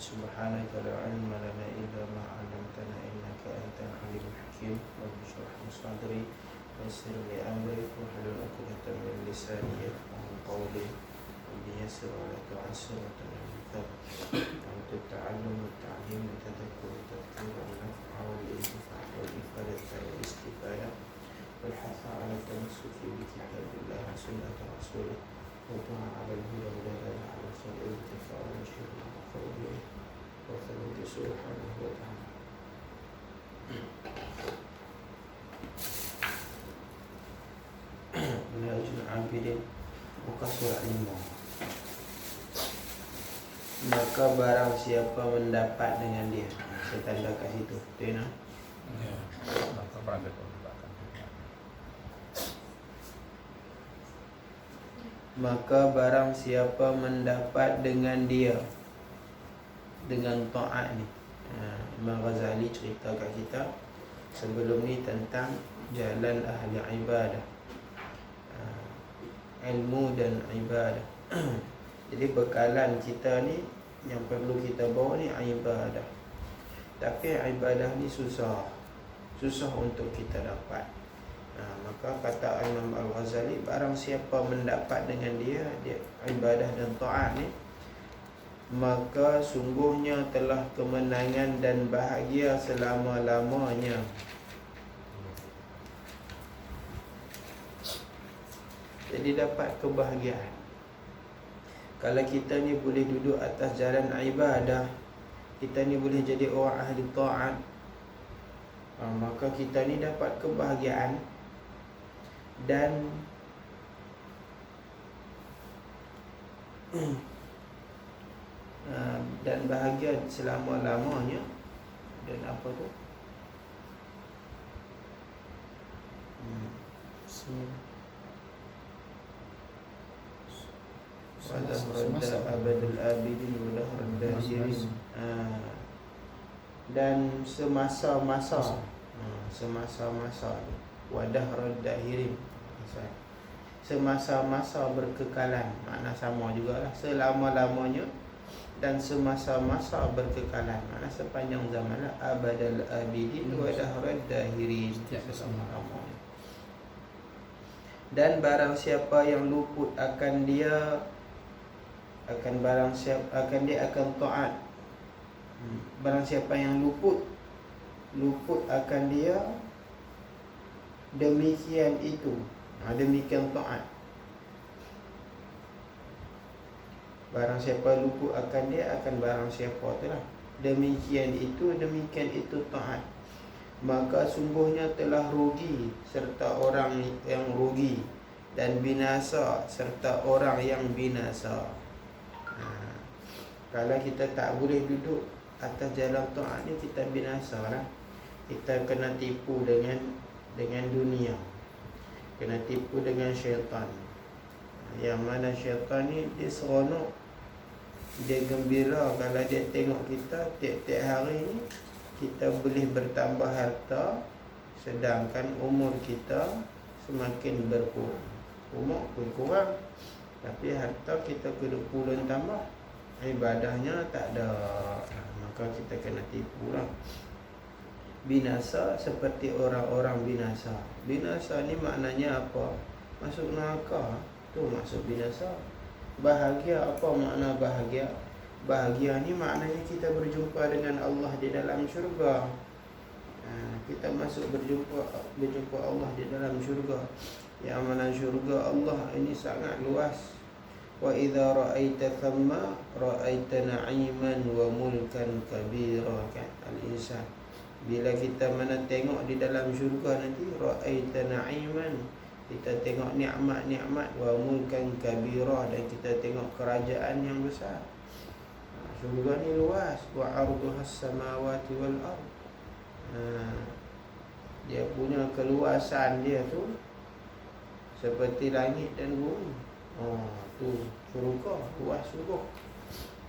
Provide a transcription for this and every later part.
سبحانك لا علم لنا إلا ما علمتنا إنك أنت العليم الحكيم رب اشرح لي صدري ويسر لي أمري واحلل عقدة من لساني يفقهوا قولي رب يسر ولا تعسر وتنفع أنت التعلم والتعليم والتذكر والتذكير والنفع والانتفاع والإفادة والاستفادة والحث على التمسك بكتاب الله وسنة رسوله والدعاء على الهدى والهدى على الخير والاتفاق والشر والخير وثبت سبحانه وتعالى. Minhajul Abidin Muka surat 5. Maka barang siapa mendapat dengan dia, saya tanda kat situ. Betul tak? Ya. Maka barang siapa mendapatkan. Maka barang siapa mendapat dengan dia, dengan ta'at ni. Imam Ghazali cerita kat kita sebelum ni tentang jalan ahli ibadah, ilmu dan ibadah. Jadi bekalan kita ni yang perlu kita bawa ni ibadah. Tapi ibadah ni susah untuk kita dapat. Maka kata Imam Al-Ghazali, barang siapa mendapat dengan dia ibadah dan ta'at ni, maka sungguhnya telah kemenangan dan bahagia selama-lamanya. Jadi dapat kebahagiaan. Kalau kita ni boleh duduk atas jalan ibadah, kita ni boleh jadi orang ahli ta'at, maka kita ni dapat kebahagiaan dan bahagia selama-lamanya. Dan apa tu? Wadah radda abadul abidin wadah radda hirin. Dan semasa-masa wadah radda hirin, semasa-masa berkekalan, makna sama jugalah, selama-lamanya dan semasa-masa berkekalan, makna sepanjang zaman lah. Abadul abidin wadah radda hirin, selama-lamanya. Dan barang siapa yang luput akan dia, akan taat. Barang siapa yang luput akan dia, demikian itu, demikian taat. Barang siapa luput akan dia, akan barang siapa tu lah, demikian itu taat. Maka sungguhnya telah rugi serta orang yang rugi, dan binasa serta orang yang binasa. Kalau kita tak boleh duduk atas jalan ta'at ni, kita binasa lah. Kita kena tipu dengan dunia, kena tipu dengan syaitan. Yang mana syaitan ni dia seronok, dia gembira kalau dia tengok kita tiap-tiap hari ni kita boleh bertambah harta, sedangkan umur kita semakin berkurang. Umur pun kurang, tapi harta kita pulun tambah, ibadahnya tak ada. Maka kita kena tipu lah. Binasa seperti orang-orang binasa. Binasa ni maknanya apa? Masuk neraka, tu maksud binasa. Bahagia, apa makna bahagia? Bahagia ni maknanya kita berjumpa dengan Allah di dalam syurga. Kita masuk berjumpa Allah di dalam syurga. Yang mana syurga Allah ini sangat luas. Wa idza ra'aita thamma ra'aita na'iman wa mulkan kabira, kan Al-Insan. Bila kita mana tengok di dalam syurga nanti, ra'aita na'iman, kita tengok nikmat-nikmat, wa mulkan kabira, dan kita tengok kerajaan yang besar. Syurga ni luas, wa arduhas samawati wal ard. Dia punya keluasan dia tu seperti langit dan bumi. Tu syurga, luas syurga.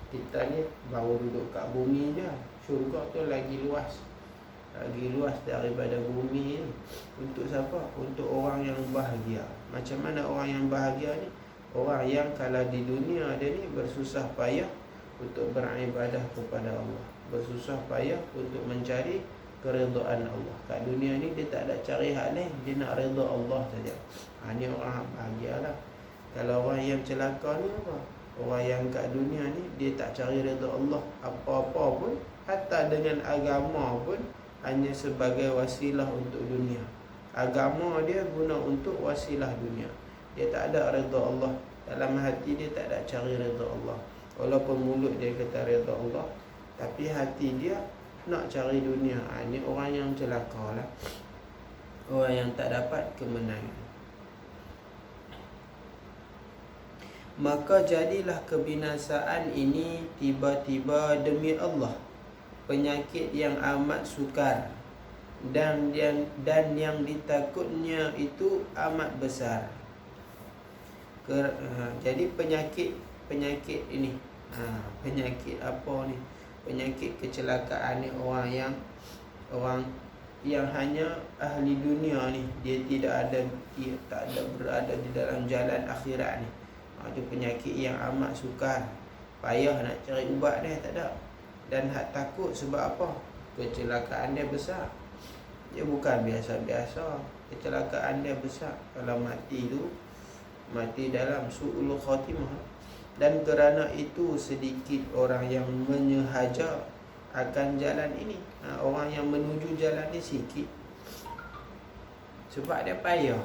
Kita ni baru duduk kat bumi je. Syurga tu lagi luas daripada bumi ni. Untuk siapa? Untuk orang yang bahagia. Macam mana orang yang bahagia ni? Orang yang kalau di dunia dia ni bersusah payah untuk beribadah kepada Allah, bersusah payah untuk mencari keridhaan Allah. Kat dunia ni dia tak ada cari hak lain, dia nak redha Allah saja. Ni orang bahagialah. Kalau orang yang celaka ni apa? Orang yang kat dunia ni dia tak cari redha Allah apa-apa pun, hatta dengan agama pun hanya sebagai wasilah untuk dunia. Agama dia guna untuk wasilah dunia. Dia tak ada redha Allah. Dalam hati dia tak ada cari redha Allah. Walaupun mulut dia kata redha Allah, tapi hati dia nak cari dunia. Ini orang yang celaka lah, orang yang tak dapat kemenangan. Maka jadilah kebinasaan ini tiba-tiba demi Allah, penyakit yang amat sukar dan yang ditakutnya itu amat besar. Jadi penyakit ini, penyakit apa ni? Penyakit kecelakaan ni orang yang hanya ahli dunia ni, dia tak ada berada di dalam jalan akhirat ni. Itu penyakit yang amat sukar, payah nak cari ubat dia tak ada. Dan hak takut sebab apa? Kecelakaan dia besar. Dia bukan biasa-biasa, kecelakaan dia besar. Kalau mati tu mati dalam su'ul khatimah. Dan kerana itu sedikit orang yang menyehaja akan jalan ini. Orang yang menuju jalan ni sikit, sebab dia payah.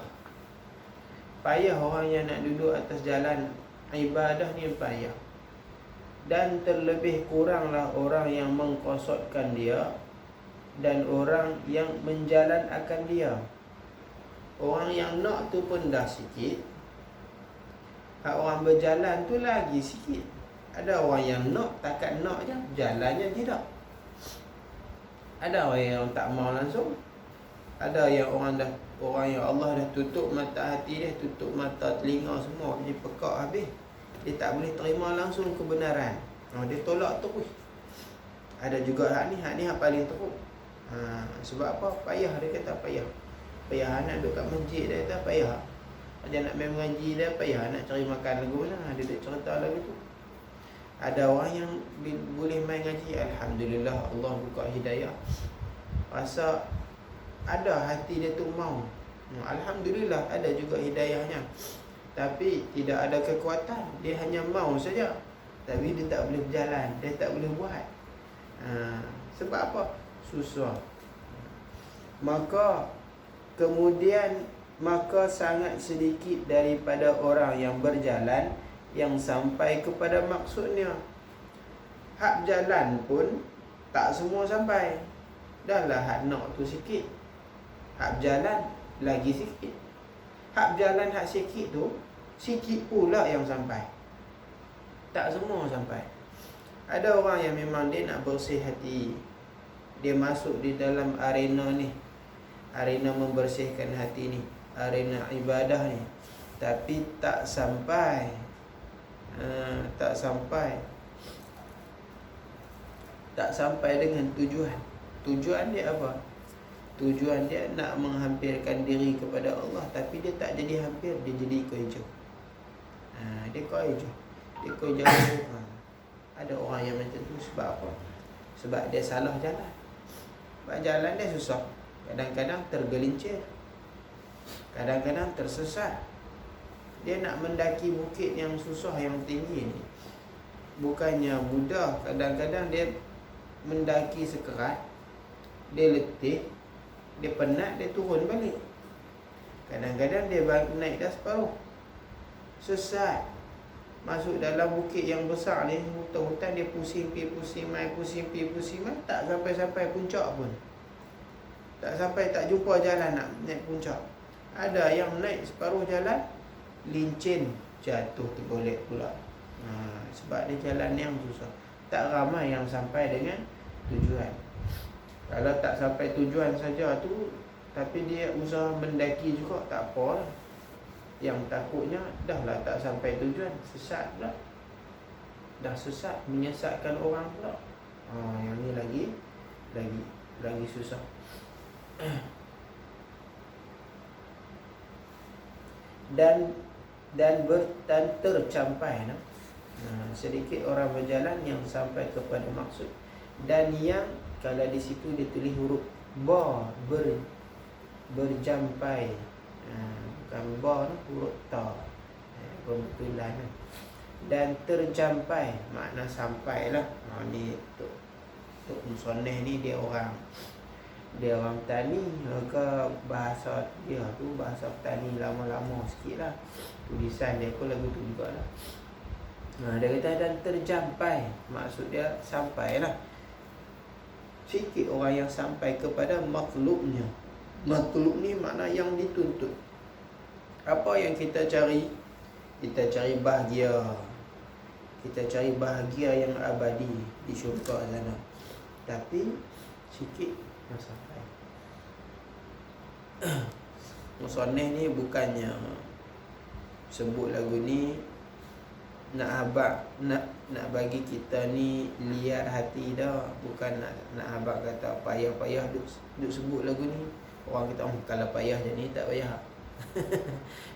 Payah orang yang nak duduk atas jalan ibadah ni, payah. Dan terlebih kuranglah orang yang mengkosotkan dia dan orang yang menjalan akan dia. Orang yang nak tu pun dah sikit, hak orang berjalan tu lagi sikit. Ada orang yang nak, takat nak je, jalannya tidak. Ada orang yang tak mau langsung. Ada yang orang yang Allah dah tutup mata hati dia, tutup mata telinga semua, dia pekak habis. Dia tak boleh terima langsung kebenaran. Dia tolak terus. Ada juga hak ni hak paling teruk. Sebab apa? Payah, dia kata payah. Payah nak duduk kat masjid, dia kata payah. Dia nak main mengaji dia payah, nak cari makan lagu mana, dia cerita lagu tu. Ada orang yang boleh main ngaji, alhamdulillah Allah buka hidayah. Rasa ada hati dia tu mau. Alhamdulillah ada juga hidayahnya. Tapi tidak ada kekuatan, dia hanya mau saja. Tapi dia tak boleh berjalan, dia tak boleh buat. Sebab apa? Susah. Maka sangat sedikit daripada orang yang berjalan yang sampai kepada maksudnya. Hak jalan pun tak semua sampai. Dahlah hak nak tu sikit, hak jalan lagi sikit. Hak jalan hak sikit tu, sikit pula yang sampai. Tak semua sampai. Ada orang yang memang dia nak bersih hati, dia masuk di dalam arena ni, arena membersihkan hati ni, arena ibadah ni, tapi tak sampai. Tak sampai dengan tujuan. Tujuan dia apa? Tujuan dia nak menghampirkan diri kepada Allah, tapi dia tak jadi hampir, dia jadi ikut hijau. Dia ikut hijau, dia ikut jauh. Ada orang yang macam tu. Sebab apa? Sebab dia salah jalan. Sebab jalan dia susah. Kadang-kadang tergelincir, kadang-kadang tersesat. Dia nak mendaki bukit yang susah, yang tinggi ni, bukannya mudah. Kadang-kadang dia mendaki sekerat, dia letih, dia penat, dia turun balik. Kadang-kadang dia naik dah separuh, sesat. Masuk dalam bukit yang besar ni, hutan-hutan, dia pusing mai, tak sampai puncak pun. Tak sampai, tak jumpa jalan nak naik puncak. Ada yang naik separuh jalan, lincin, jatuh tergolek pula. Sebab dia jalan yang susah. Tak ramai yang sampai dengan tujuan. Kalau tak sampai tujuan saja tu, tapi dia usaha mendaki juga, tak apa lah. Yang takutnya dahlah tak sampai tujuan, sesat pula. Dah sesat, menyesatkan orang pula. Yang ni lagi susah. Dan tercapai Sedikit orang berjalan yang sampai kepada maksud. Dan yang kalau di situ ditulis huruf ba, berjampai, bukan ba, huruf ta, pembetulan. Dan terjampai, makna sampai lah. Ni Tok Musoneh ni dia orang tani, maka bahasa dia tu bahasa tani lama-lama sikit lah. Tulisan dia pun lagu tu jugalah. Dia kata dan terjampai, maksud dia sampai lah. Sikit orang yang sampai kepada makhluknya. Makhluk ni makna yang dituntut. Apa yang kita cari? Kita cari bahagia. Kita cari bahagia yang abadi di syurga sana. Tapi sikit yang sampai. Musoneh ni bukannya sebut lagu ni nak bagi kita ni liat hati dah. Bukan nak habaq kata payah-payah duk sebut lagu ni. Orang kata kalau payah je ni tak payah.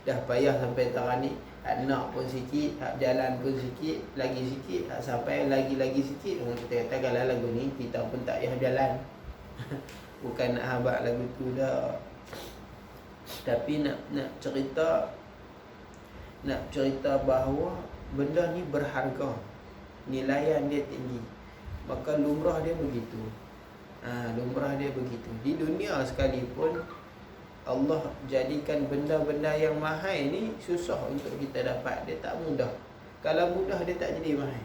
Dah payah sampai tahun ni, hak nak pun sikit, hak jalan pun sikit, lagi sikit, hak sampai lagi sikit. Orang kita kata kalau lagu ni kita pun tak payah jalan. Bukan nak habaq lagu tu dah. Tapi nak cerita bahawa benda ni berharga, nilaian dia tinggi. Maka lumrah dia begitu. Lumrah dia begitu. Di dunia sekalipun Allah jadikan benda-benda yang mahal ni susah untuk kita dapat. Dia tak mudah. Kalau mudah dia tak jadi mahal.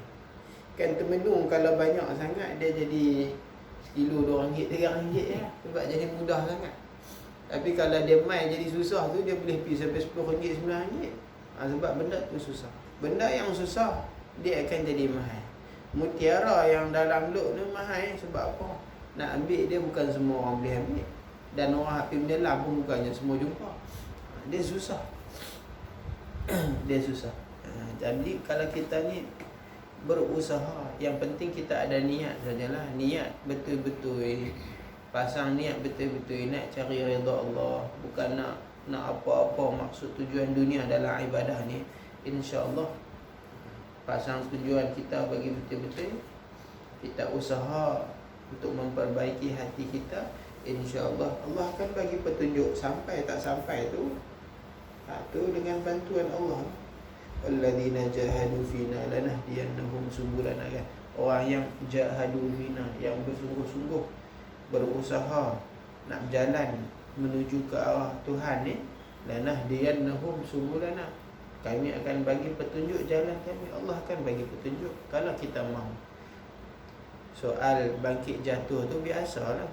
Kan termenung kalau banyak sangat dia jadi sekilo RM2, RM3 ya. Sebab jadi mudah sangat. Tapi kalau dia mai jadi susah tu, dia boleh pergi sampai RM10, RM9. Sebab benda tu susah. Benda yang susah dia akan jadi mahal. Mutiara yang dalam luk ni mahal. Sebab apa? Nak ambil dia bukan semua orang boleh ambil. Dan orang hati menyelam pun bukannya semua jumpa. Dia susah. Dia susah. Jadi kalau kita ni berusaha, yang penting kita ada niat sajalah. Niat betul-betul. Pasang niat betul-betul nak cari redha Allah. Bukan nak apa-apa maksud tujuan dunia dalam ibadah ni. InsyaAllah pasang tujuan kita bagi betul-betul. Kita usaha untuk memperbaiki hati kita. InsyaAllah Allah akan bagi petunjuk. Sampai tak sampai tu, tu dengan bantuan Allah. Walladzina jahadu fina lanahdiyannahum subulana, kan? Orang yang jahadu fina, yang bersungguh-sungguh berusaha nak berjalan menuju ke arah Tuhan ni, lanahdiyannahum subulana, kami akan bagi petunjuk jalan kami. Allah akan bagi petunjuk kalau kita mahu. Soal bangkit jatuh tu biasalah.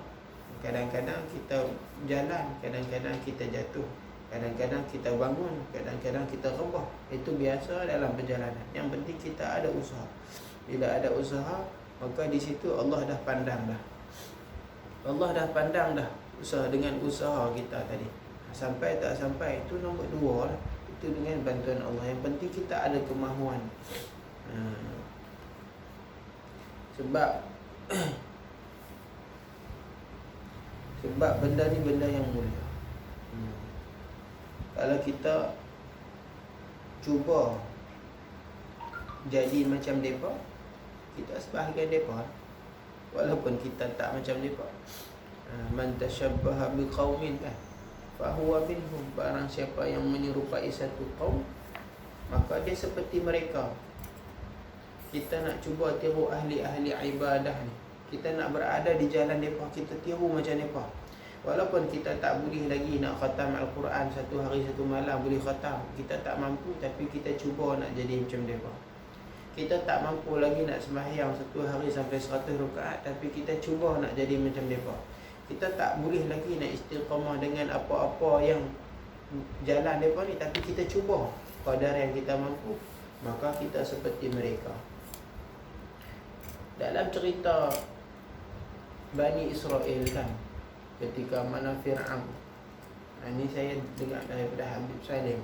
Kadang-kadang kita jalan, kadang-kadang kita jatuh, kadang-kadang kita bangun, kadang-kadang kita rebah. Itu biasa dalam perjalanan. Yang penting kita ada usaha. Bila ada usaha, maka di situ Allah dah pandang dah. Allah dah pandang dah usaha dengan usaha kita tadi. Sampai tak sampai itu nombor 2 lah. Itu dengan bantuan Allah. Yang penting kita ada kemahuan. Sebab benda ni benda yang mulia. Kalau kita cuba jadi macam mereka, kita sebahagian mereka. Walaupun kita tak macam mereka. Man tashabbaha biqaumin fahuwa minhum. Barang siapa yang menyerupai satu kaum, maka dia seperti mereka. Kita nak cuba tiru ahli-ahli ibadah ni. Kita nak berada di jalan mereka, kita tiru macam mereka. Walaupun kita tak boleh lagi nak khatam Al-Quran satu hari satu malam boleh khatam, kita tak mampu, tapi kita cuba nak jadi macam mereka. Kita tak mampu lagi nak sembahyang satu hari sampai 100 rakaat, tapi kita cuba nak jadi macam mereka. Kita tak boleh lagi nak istiqamah dengan apa-apa yang jalan mereka ni, tapi kita cuba qadar yang kita mampu, maka kita seperti mereka. Dalam cerita Bani Israel kan, ketika mana Fir'aun, ini saya dengar daripada Habib Salim.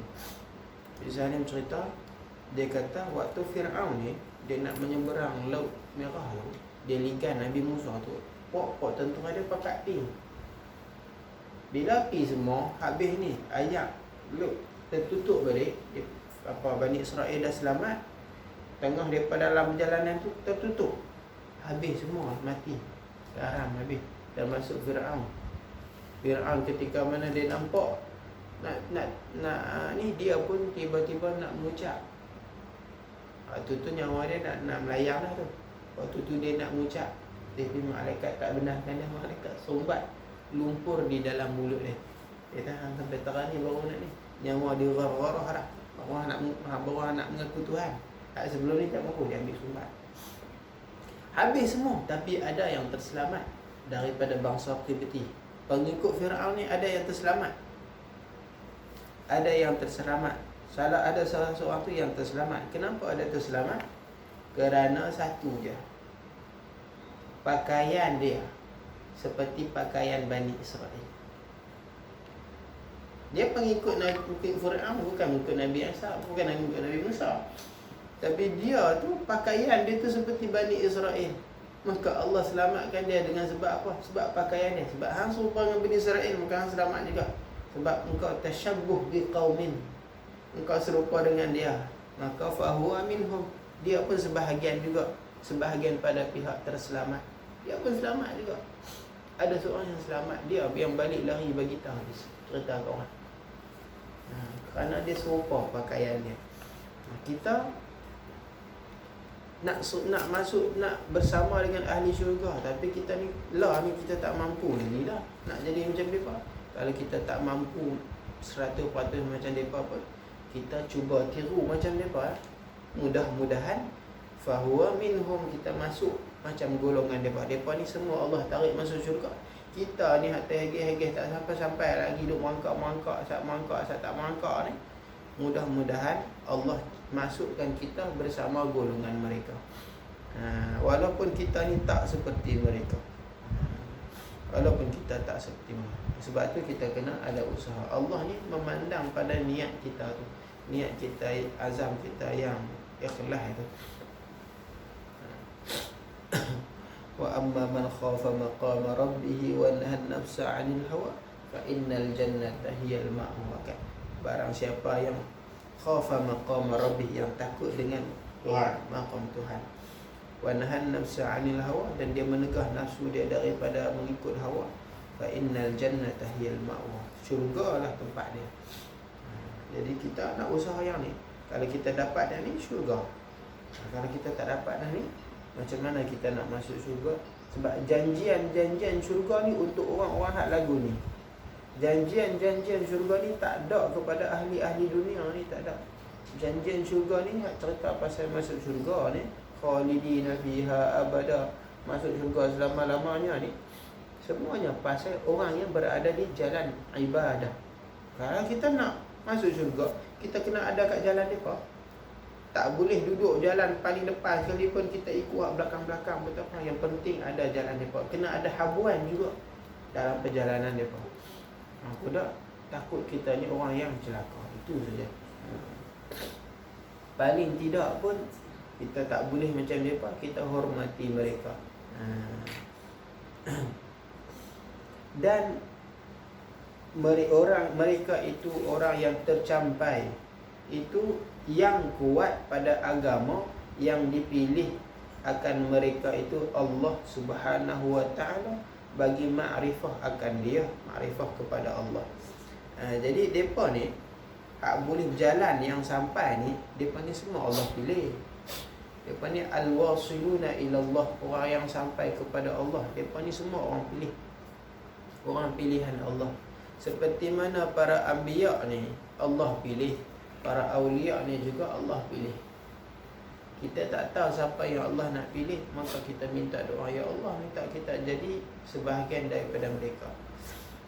Habib Salim cerita, dia kata waktu Fir'aun ni dia nak menyeberang Laut Merah tu, dia ligan Nabi Musa tu, pok-pok tentera dia pakat pi. Bila pi semua habis ni, ayat Laut tertutup balik, Bani Israel dah selamat. Tengah daripada dalam perjalanan tu tertutup. Habis semua, mati. Sekarang habis. Dan masuk Fir'aun. Fir'aun ketika mana dia nampak ni dia pun tiba-tiba nak mengucap. Waktu tu nyawa dia nak melayang dah tu. Waktu tu dia nak mengucap, tapi malaikat tak benarkan dia. Malaikat sombat lumpur di dalam mulut dia. Dia tahan sampai terang ni baru nak ni. Nyawa dia gharah dah. Baru nak mengaku Tuhan. Tak, sebelum ni tak mampu, dia ambil sumbat. Habis semua. Tapi ada yang terselamat daripada bangsa Qibti. Pengikut Fir'aun ni ada yang terselamat. Ada yang terselamat. Ada salah seorang tu yang terselamat. Kenapa ada terselamat? Kerana satu je, pakaian dia seperti pakaian Bani Israel. Dia pengikut Fir'aun, bukan mengikut Nabi Isa, bukan mengikut Nabi Musa. Tapi dia tu, pakaian dia tu seperti Bani Israel. Maka Allah selamatkan dia dengan sebab apa? Sebab pakaian dia. Sebab hang serupa dengan Bani Israel, maka hang selamat juga. Sebab engkau tasyabbuh biqaumin, engkau serupa dengan dia, maka fahuwa minhum, dia pun sebahagian juga, sebahagian pada pihak terselamat. Dia pun selamat juga. Ada seorang yang selamat, dia yang balik lari bagi tahu, cerita kat orang. Kerana dia serupa pakaian dia. Kita nak masuk, nak bersama dengan ahli syurga, tapi kita ni kita tak mampu lagi dah nak jadi macam mereka. Kalau kita tak mampu 100% macam mereka pun, kita cuba tiru macam mereka. Mudah-mudahan fahuwa minhum, kita masuk macam golongan mereka. Mereka ni semua Allah tarik masuk syurga. Kita ni hatta hegeh-hegeh tak sampai-sampai lagi, duk mangkak-mangkak, sat tak mangkak ni. Mudah-mudahan Allah masukkan kita bersama golongan mereka. Walaupun kita ni tak seperti mereka. Walaupun kita tak seperti mereka. Sebab tu kita kena ada usaha. Allah ni memandang pada niat kita tu. Niat kita, azam kita yang ikhlas itu. Wa amma man khafa maqama rabbih wa nahan nafsa 'anil hawa fa innal jannata hiyal ma'wa. Barang siapa yang khafa maqama rabbih, yang takut dengan Tuhan, maqam Tuhan, wa nahan nafsa 'anil hawa, dan dia menegah nafsu dia daripada mengikut hawa, fa innal jannata hiyal ma'wa. Syurgalah tempat dia. Jadi kita nak usaha yang ni. Kalau kita dapat dah ni, syurga. Kalau kita tak dapat dah ni, macam mana kita nak masuk syurga? Sebab janjian syurga ni untuk orang-orang hak lagu ni. Janjian syurga ni tak ada kepada ahli-ahli dunia ni, tak ada. Janjian syurga ni hak cerita pasal masuk syurga ni, khalidina fiha abada, masuk syurga selama-lamanya ni, semuanya pasal orang yang berada di jalan ibadah. Kalau kita nak masuk syurga, kita kena ada kat jalan mereka. Tak boleh duduk jalan paling depan sekalipun kita ikut belakang-belakang, betul apa? Yang penting ada jalan mereka. Kena ada habuan juga dalam perjalanan mereka. Aku tak takut kita ni orang yang celaka. Itu saja. Paling tidak pun kita tak boleh macam mereka, kita hormati mereka. Dan mereka itu orang yang tercampai, itu yang kuat pada agama, yang dipilih akan mereka itu Allah Subhanahu wa ta'ala bagi makrifah akan dia, makrifah kepada Allah. Jadi mereka ni hak boleh berjalan yang sampai ni, mereka ni semua Allah pilih. Mereka ni al-wasiluna ilallah, orang yang sampai kepada Allah. Mereka ni semua orang pilih, orang pilihan Allah. Seperti mana para anbiya ni Allah pilih, para awliya ni juga Allah pilih. Kita tak tahu siapa yang Allah nak pilih, maka kita minta doa, ya Allah, minta kita jadi sebahagian daripada mereka.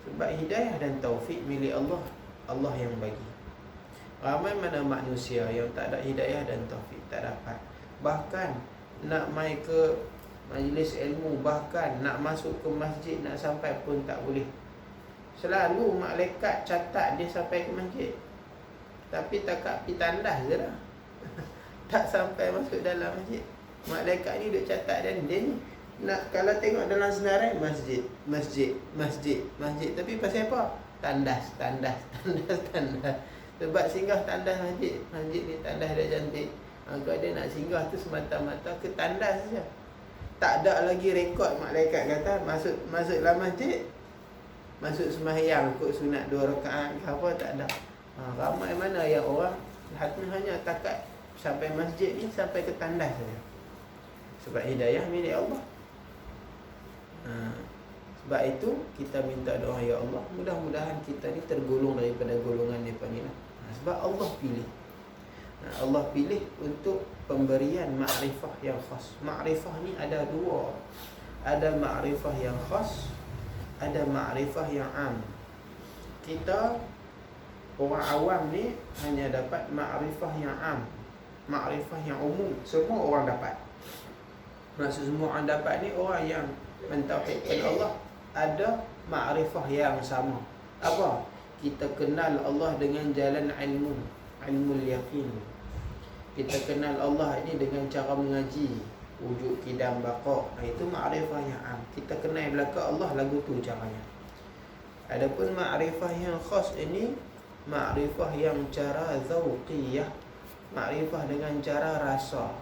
Sebab hidayah dan taufik milik Allah, Allah yang bagi. Ramai mana manusia yang tak ada hidayah dan taufik, tak dapat. Bahkan nak mai ke majlis ilmu, bahkan nak masuk ke masjid, nak sampai pun tak boleh. Selalu malaikat catat dia sampai ke masjid, tapi takat pi tandas je lah. Tak sampai masuk dalam masjid. Malaikat ni duk catat dia ni nak, kalau tengok dalam senarai masjid, tapi pasal apa? Tandas. Sebab singgah tandas masjid ni tandas dia cantik. Kalau dia nak singgah tu semata-mata ketandas saja. Tak ada lagi rekod malaikat kata masuk dalam masjid, masuk sembahyang ikut sunat 2 rakaat ke apa, tak ada. Ramai mana yang orang hanya takat sampai masjid ni, sampai ke tandas saja. Sebab hidayah milik Allah. Sebab itu kita minta doa, ya Allah, mudah-mudahan kita ni tergolong daripada golongan mereka ni lah. Sebab Allah pilih. Allah pilih untuk pemberian ma'rifah yang khas. Ma'rifah ni ada 2. Ada ma'rifah yang khas, ada ma'rifah yang am. Kita orang awam ni hanya dapat ma'rifah yang am, ma'rifah yang umum, semua orang dapat. Maksud semua orang dapat ni orang yang mentauhidkan Allah ada ma'rifah yang sama. Apa? Kita kenal Allah dengan jalan ilmu, ilmul yaqin. Kita kenal Allah ini dengan cara mengaji, wujud, qidam, baqa. Itu ma'rifah yang am. Kita kenal belaka Allah lagu tu caranya. Adapun ma'rifah yang khas ini ma'rifah yang cara zauqiyah, ma'rifah dengan cara rasa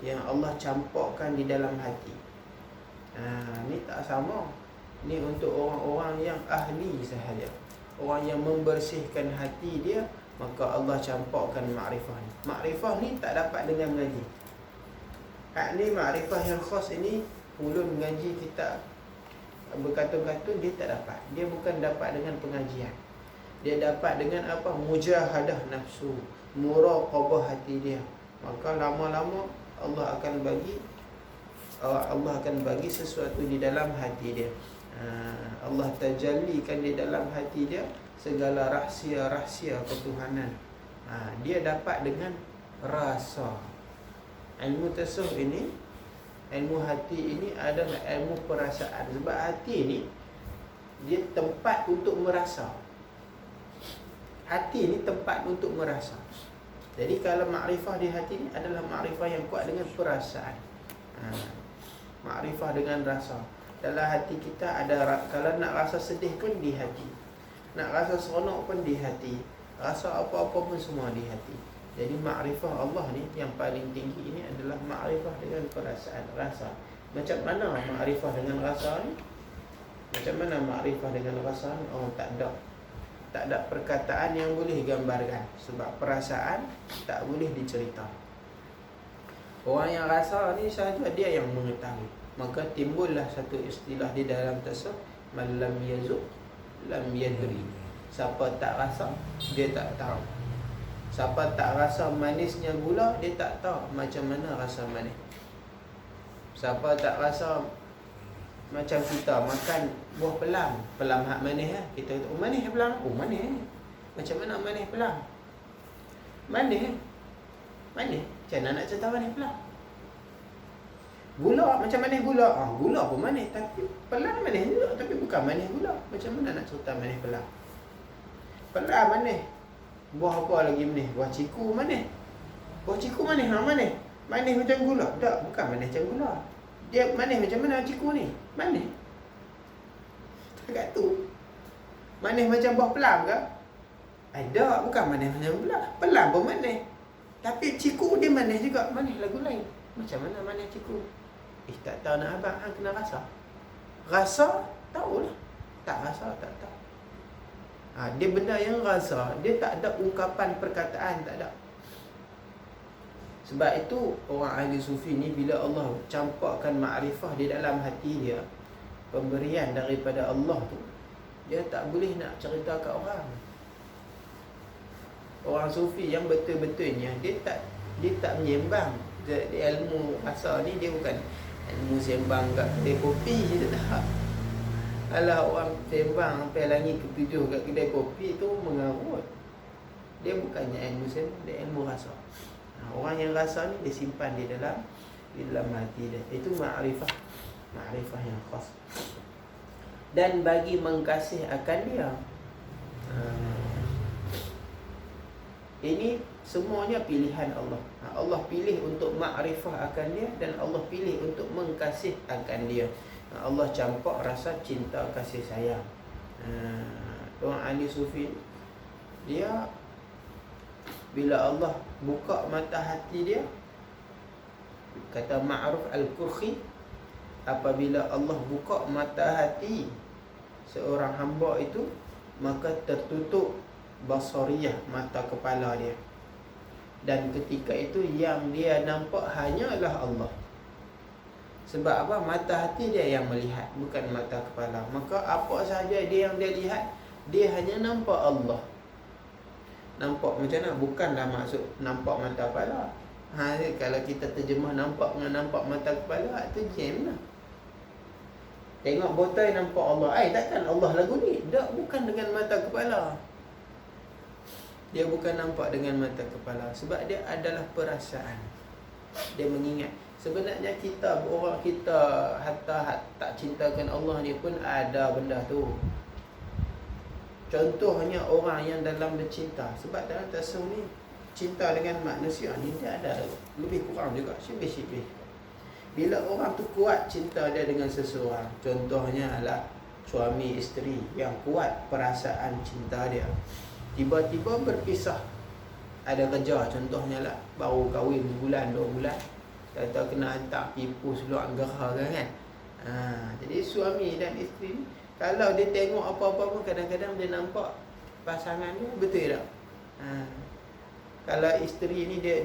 yang Allah campurkan di dalam hati. Ni tak sama. Ni untuk orang-orang yang ahli sahaja, orang yang membersihkan hati dia, maka Allah campurkan ma'rifah ni. Ma'rifah ni tak dapat dengan mengaji. Ni ma'rifah yang khas ini, ulun mengaji kitab berkatun-katun dia tak dapat. Dia bukan dapat dengan pengajian. Dia dapat dengan apa? Mujahadah nafsu, muraqabah hati dia. Maka lama-lama Allah akan bagi sesuatu di dalam hati dia. Allah tajallikan di dalam hati dia segala rahsia-rahsia ketuhanan. Dia dapat dengan rasa. Ilmu tasawuf ini, ilmu hati ini adalah ilmu perasaan. Sebab hati ini dia tempat untuk merasa. Hati ini tempat untuk merasa. Jadi kalau makrifah di hati ini adalah makrifah yang kuat dengan perasaan. Makrifah dengan rasa. Dalam hati kita ada, kalau nak rasa sedih pun di hati, nak rasa seronok pun di hati, rasa apa-apa pun semua di hati. Jadi makrifah Allah ni yang paling tinggi ini adalah makrifah dengan perasaan, rasa. Macam mana makrifah dengan rasa ni? Macam mana makrifah dengan rasa ni? Tak ada perkataan yang boleh gambarkan. Sebab perasaan tak boleh dicerita. Orang yang rasa ni sahaja dia yang mengetahui. Maka timbullah satu istilah di dalam tasawuf, man lam yazuq lam yadri. Siapa tak rasa, dia tak tahu. Siapa tak rasa manisnya gula, dia tak tahu macam mana rasa manis. Siapa tak rasa, macam kita makan buah pelam, pelam hak manis lah. Kita kata, oh manis pelam, oh manis. Macam mana manis pelam? Manis. Manis. Macam mana nak cerita manis pelam? Gula, macam manis gula? Gula pun manis, tapi pelam manis juga, tapi bukan manis gula. Macam mana nak cerita manis pelam? Pelam manis. Buah apa lagi manis? Buah ciku manis. Buah ciku manis, manis. Manis macam gula? Tak, bukan manis macam gula. Dia manis macam mana ciku ni? Manis. Dekat tu. Manis macam buah pelam ke? Tak, bukan manis macam gula. Pelam pun manis. Tapi ciku dia manis juga. Manis lagu lain. Macam mana manis ciku? Tak tahu nak abang, kena rasa. Rasa, tahulah. Tak rasa, tak tahu. Dia benda yang rasa, dia tak ada ungkapan perkataan, tak ada. Sebab itu orang ahli sufi ni, bila Allah campurkan makrifah di dalam hati dia, pemberian daripada Allah tu, dia tak boleh nak cerita kat orang. Orang sufi yang betul-betulnya, dia tak menyembang. Ilmu rasa ni dia bukan ilmu sembang kat kedai kopi je, tak. Kalau orang sembang sampai langit ke-7 kat kedai kopi tu mengarut. Dia bukannya ilmu sembang, dia ilmu rasa. Orang yang rasa ni dia simpan di dalam hati dia. Itu ma'rifah. Ma'rifah yang khas. Dan bagi mengkasih akan dia. Ini semuanya pilihan Allah. Allah pilih untuk makrifah akan dia, dan Allah pilih untuk mengkasih akan dia. Allah campur rasa cinta kasih sayang. Orang ahli sufi, dia bila Allah buka mata hati dia, Kata Ma'ruf Al-Qurhi, apabila Allah buka mata hati seorang hamba itu, maka tertutup basariyah, mata kepala dia. Dan ketika itu yang dia nampak hanyalah Allah. Sebab apa? Mata hati dia yang melihat, bukan mata kepala. Maka apa sahaja dia yang dia lihat, dia hanya nampak Allah. Nampak macam mana? Bukanlah maksud nampak mata kepala. Kalau kita terjemah nampak dengan nampak mata kepala, itu jam lah. Tengok botai nampak Allah. Takkan Allah lagu ni? Tak, bukan dengan mata kepala. Dia bukan nampak dengan mata kepala. Sebab dia adalah perasaan. Dia mengingat. Sebenarnya kita, orang kita hatta tak cintakan Allah ni pun ada benda tu. Contohnya orang yang dalam bercinta. Sebab dalam tasawuf ni, cinta dengan manusia ni dia ada lebih kurang juga, sibih-sibih. Bila orang tu kuat cinta dia dengan seseorang, contohnya adalah suami isteri yang kuat perasaan cinta dia, tiba-tiba berpisah, ada kerja contohnya lah, baru kahwin bulan 2 bulan, kata kena hantar tipu seluar gerah kan. Jadi suami dan isteri ni, kalau dia tengok apa-apa pun kadang-kadang dia nampak pasangan dia, betul tak? Kalau isteri ni dia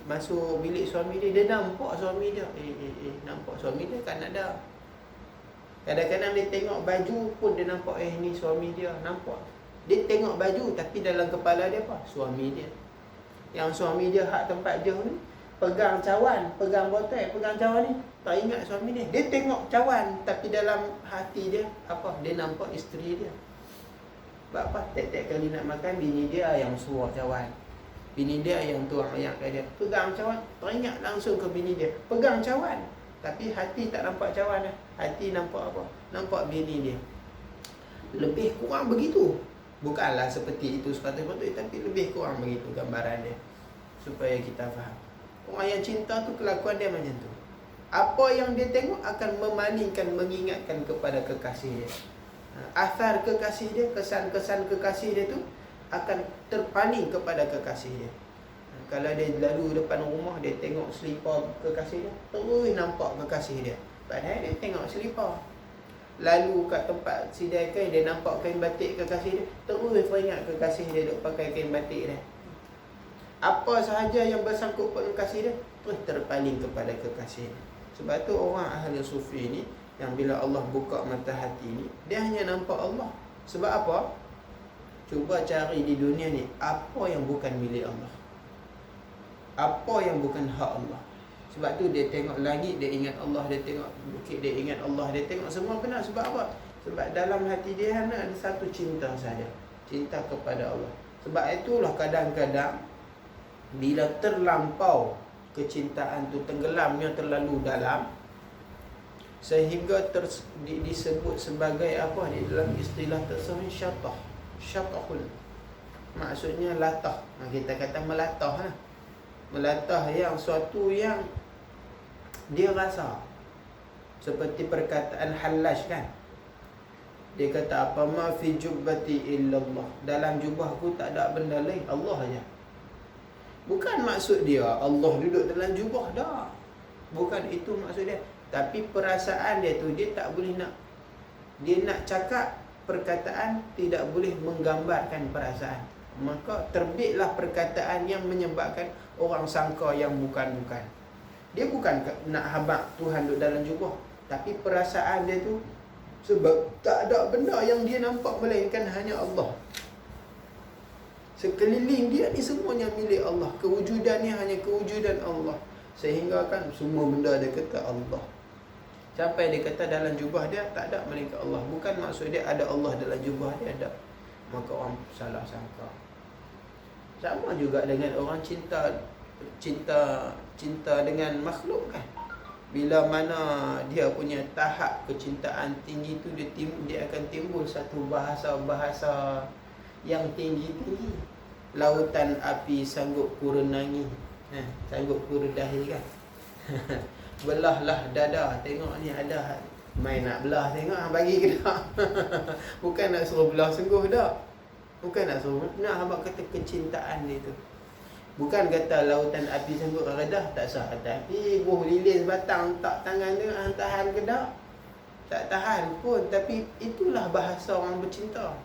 masuk bilik suami dia nampak suami dia. Nampak suami dia kan ada. Kadang-kadang dia tengok baju pun dia nampak ni suami dia, nampak. Dia tengok baju tapi dalam kepala dia apa? Suami dia. Yang suami dia hak tempat jauh ni pegang cawan, pegang botol, pegang cawan ni, tak ingat suami dia. Dia tengok cawan tapi dalam hati dia apa? Dia nampak isteri dia. Sebab apa? Tiap-tiap kali nak makan, bini dia yang suruh cawan. Bini dia yang tuang ayak kat dia. Pegang cawan, teringat langsung ke bini dia. Pegang cawan, tapi hati tak nampak cawan lah. Hati nampak apa? Nampak bini dia. Lebih kurang begitu. Bukanlah seperti itu sepatutnya, tapi lebih kurang begitu gambaran dia, supaya kita faham. Orang yang cinta tu kelakuan dia macam tu. Apa yang dia tengok akan memalingkan, mengingatkan kepada kekasih dia. Asar kekasih dia, kesan-kesan kekasih dia tu akan terpaling kepada kekasih dia. Kalau dia lalu depan rumah, dia tengok selipar kekasih dia, terus nampak kekasih dia. Padahal dia tengok selipar. Lalu kat tempat sidai kain, dia nampak kain batik kekasih dia, terus teringat kekasih dia duk pakai kain batik dia. Apa sahaja yang bersangkut pada kekasih dia, terus terpaling kepada kekasih dia. Sebab tu orang ahli sufi ni, yang bila Allah buka mata hati ni, dia hanya nampak Allah. Sebab apa? Cuba cari di dunia ni, apa yang bukan milik Allah, apa yang bukan hak Allah. Sebab tu dia tengok langit, dia ingat Allah. Dia tengok bukit, dia ingat Allah. Dia tengok semua benar. Sebab apa? Sebab dalam hati dia hanya ada satu cinta saja, cinta kepada Allah. Sebab itulah kadang-kadang bila terlampau kecintaan tu, tenggelamnya terlalu dalam, sehingga disebut sebagai apa di dalam istilah tersebut? Syatahul. Maksudnya latah. Kita kata melatah lah. Melatah yang suatu yang dia rasa. Seperti perkataan Hallaj kan. Dia kata apa? Ma fi jubbati illallah. Dalam jubahku tak ada benda lain, Allah aja. Bukan maksud dia Allah duduk dalam jubah dah. Bukan itu maksud dia. Tapi perasaan dia tu, dia tak boleh nak, dia nak cakap perkataan tidak boleh menggambarkan perasaan. Maka terbitlah perkataan yang menyebabkan orang sangka yang bukan-bukan. Dia bukan nak habaq Tuhan duduk dalam jubah, tapi perasaan dia tu, sebab tak ada benda yang dia nampak melainkan hanya Allah. Sekeliling dia ni semuanya milik Allah. Kewujudannya hanya kewujudan Allah. Sehingga kan semua benda dia kata Allah. Sampai dia kata dalam jubah dia tak ada melainkan Allah. Bukan maksud dia ada Allah dalam jubah dia, ada. Maka orang salah sangka. Sama juga dengan orang cinta dengan makhluk kan. Bila mana dia punya tahap kecintaan tinggi tu, dia akan timbul satu bahasa yang tinggi-tinggi. Lautan api sanggup kurenangi, sanggup kuredahi kan. Belahlah dada, tengok ni ada main nak belah, tengok bagi ke tak. Bukan nak suruh belah sungguh dah. Bukan nak suruh, nak abang kata kecintaan dia tu. Bukan kata lautan api sanggup redah, tak sah. Tapi buh lilin batang tak tangan dia, tahan ke tak? Tak tahan pun. Tapi itulah bahasa orang bercinta.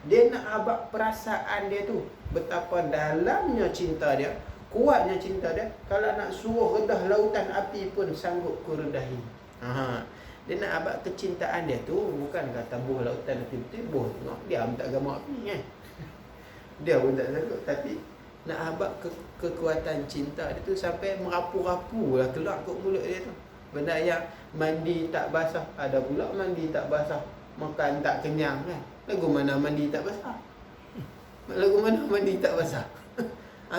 Dia nak abak perasaan dia tu, betapa dalamnya cinta dia, kuatnya cinta dia. Kalau nak suruh redah lautan api pun sanggup ku redahi. Dia nak abak kecintaan dia tu, bukan kata buh lautan api betul, buh tengok dia tak gamak api kan. Dia pun tak sanggup. Tapi nak abak kekuatan cinta dia tu sampai merapu-rapu lah keluar kat mulut dia tu. Benda yang mandi tak basah, ada pula mandi tak basah makan tak kenyang kan. Lagu mana mandi tak basah? Lagu mana mandi tak basah?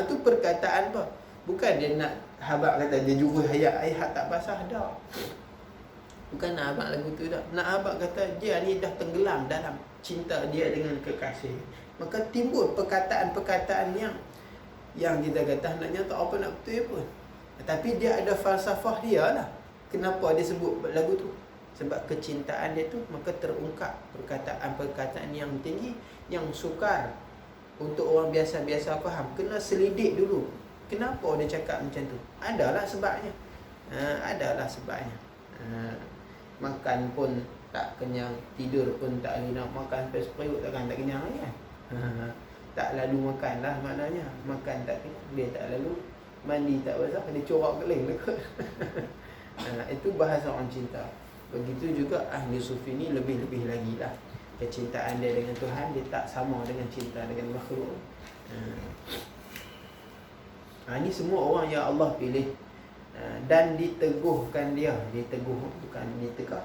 Tu perkataan apa? Bukan dia nak habak kata dia juru hayat air tak basah dah. Bukan nak habak lagu tu dah. Nak habak kata dia ni dah tenggelam dalam cinta dia dengan kekasih. Maka timbul perkataan-perkataan yang kita kata naknya tak apa nak betul pun. Tapi dia ada falsafah dia lah. Kenapa dia sebut lagu tu? Sebab kecintaan dia tu, maka terungkap perkataan-perkataan yang tinggi, yang sukar untuk orang biasa-biasa faham. Kena selidik dulu. Kenapa dia cakap macam tu? Adalah sebabnya. Adalah sebabnya. Makan pun tak kenyang, tidur pun tak boleh nak makan sampai seperut takkan tak kenyang lagi kan? Tak lalu makan lah maknanya. Makan tak kenyang, dia tak lalu mandi tak basah, dia corak keling dekat. Itu bahasa orang cinta. Begitu juga ahli sufi ni lebih-lebih lagi lah. Kecintaan dia dengan Tuhan, dia tak sama dengan cinta dengan makhluk. Ini semua orang yang Allah pilih dan diteguhkan dia. Diteguh, bukan ditegah.